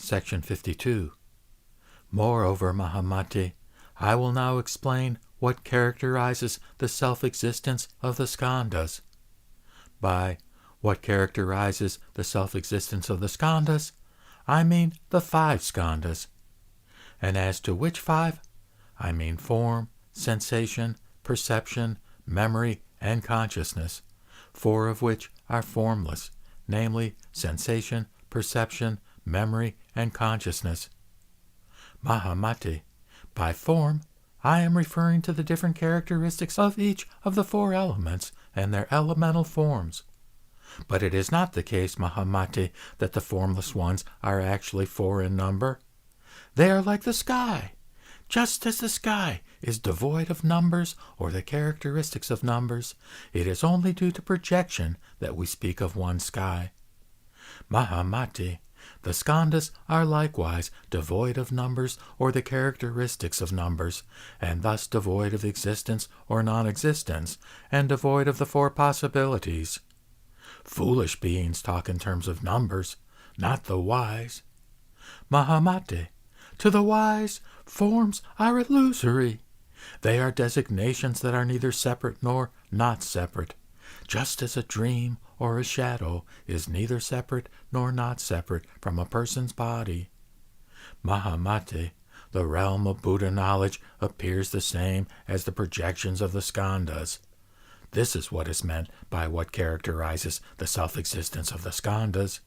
Section 52. Moreover, Mahamati, I will now explain what characterizes the self-existence of the skandhas. By what characterizes the self-existence of the skandhas, I mean the 5 skandhas. And as to which 5, I mean form, sensation, perception, memory, and consciousness, 4 of which are formless, namely sensation, perception, memory, and consciousness. Mahamati, by form, I am referring to the different characteristics of each of the 4 elements and their elemental forms. But it is not the case, Mahamati, that the formless ones are actually 4 in number. They are like the sky. Just as the sky is devoid of numbers or the characteristics of numbers, it is only due to projection that we speak of one sky. Mahamati, the skandhas are likewise devoid of numbers or the characteristics of numbers, and thus devoid of existence or non-existence, and devoid of the 4 possibilities. Foolish beings talk in terms of numbers, not the wise. Mahamati, to the wise, forms are illusory. They are designations that are neither separate nor not separate, just as a dream or a shadow is neither separate nor not separate from a person's body. Mahamati, the realm of Buddha knowledge appears the same as the projections of the skandhas. This is what is meant by what characterizes the self-existence of the skandhas.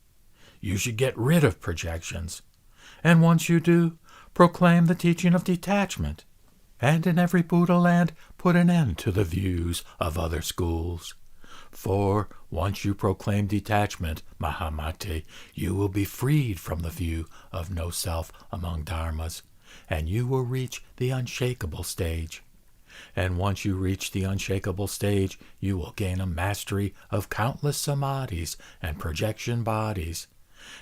You should get rid of projections, and once you do, proclaim the teaching of detachment, and in every Buddha land put an end to the views of other schools. For once you proclaim detachment, Mahamati, you will be freed from the view of no self among dharmas, and you will reach the unshakable stage. And once you reach the unshakable stage, you will gain a mastery of countless samadhis and projection bodies.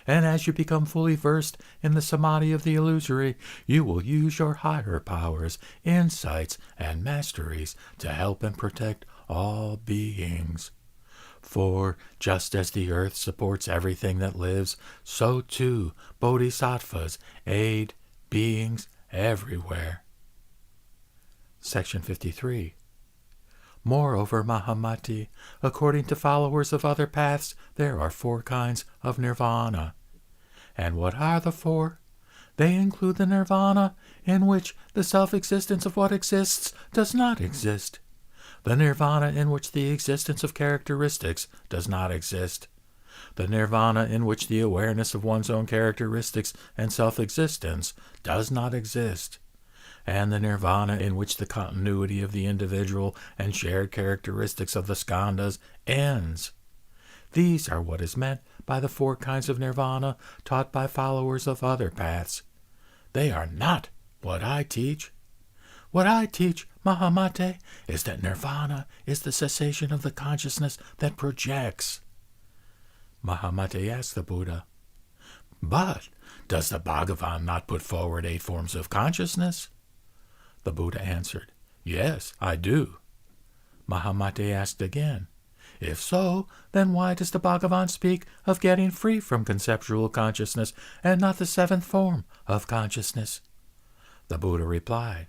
And as you become fully versed in the samadhi of the illusory, you will use your higher powers, insights, and masteries to help and protect all beings. For just as the earth supports everything that lives, so too bodhisattvas aid beings everywhere. Section 53. Moreover, Mahamati, according to followers of other paths, there are 4 kinds of nirvana. And what are the 4? They include the nirvana in which the self-existence of what exists does not exist, the nirvana in which the existence of characteristics does not exist, the nirvana in which the awareness of one's own characteristics and self-existence does not exist, and the nirvana in which the continuity of the individual and shared characteristics of the skandhas ends. These are what is meant by the 4 kinds of nirvana taught by followers of other paths. They are not what I teach. What I teach, Mahamati, is that nirvana is the cessation of the consciousness that projects. Mahamati asked the Buddha, but does the Bhagavan not put forward 8 forms of consciousness? The Buddha answered, yes, I do. Mahamati asked again, if so, then why does the Bhagavan speak of getting free from conceptual consciousness and not the 7th form of consciousness? The Buddha replied,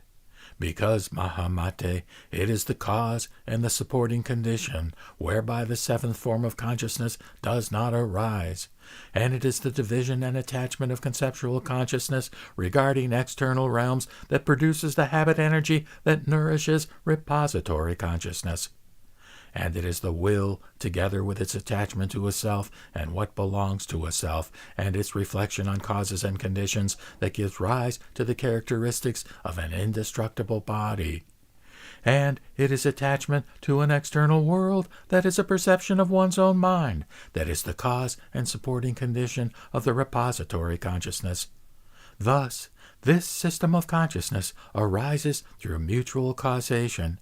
because, Mahamati, it is the cause and the supporting condition whereby the 7th form of consciousness does not arise, and it is the division and attachment of conceptual consciousness regarding external realms that produces the habit energy that nourishes repository consciousness. And it is the will, together with its attachment to a self and what belongs to a self, and its reflection on causes and conditions, that gives rise to the characteristics of an indestructible body. And it is attachment to an external world that is a perception of one's own mind, that is the cause and supporting condition of the repository consciousness. Thus, this system of consciousness arises through mutual causation.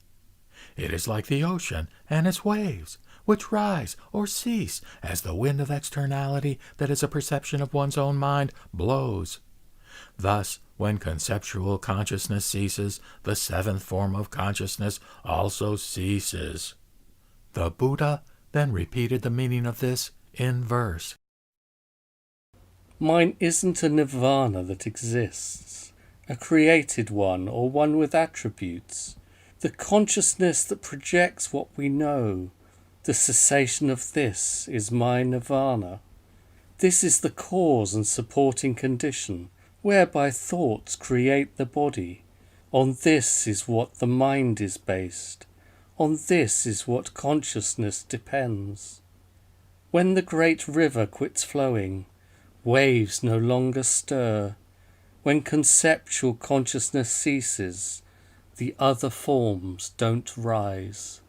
It is like the ocean and its waves, which rise or cease as the wind of externality that is a perception of one's own mind blows. Thus, when conceptual consciousness ceases, the 7th form of consciousness also ceases. The Buddha then repeated the meaning of this in verse. Mine isn't a nirvana that exists, a created one or one with attributes. The consciousness that projects what we know, the cessation of this is my nirvana. This is the cause and supporting condition, whereby thoughts create the body. On this is what the mind is based. On this is what consciousness depends. When the great river quits flowing, waves no longer stir. When conceptual consciousness ceases, the other forms don't rise.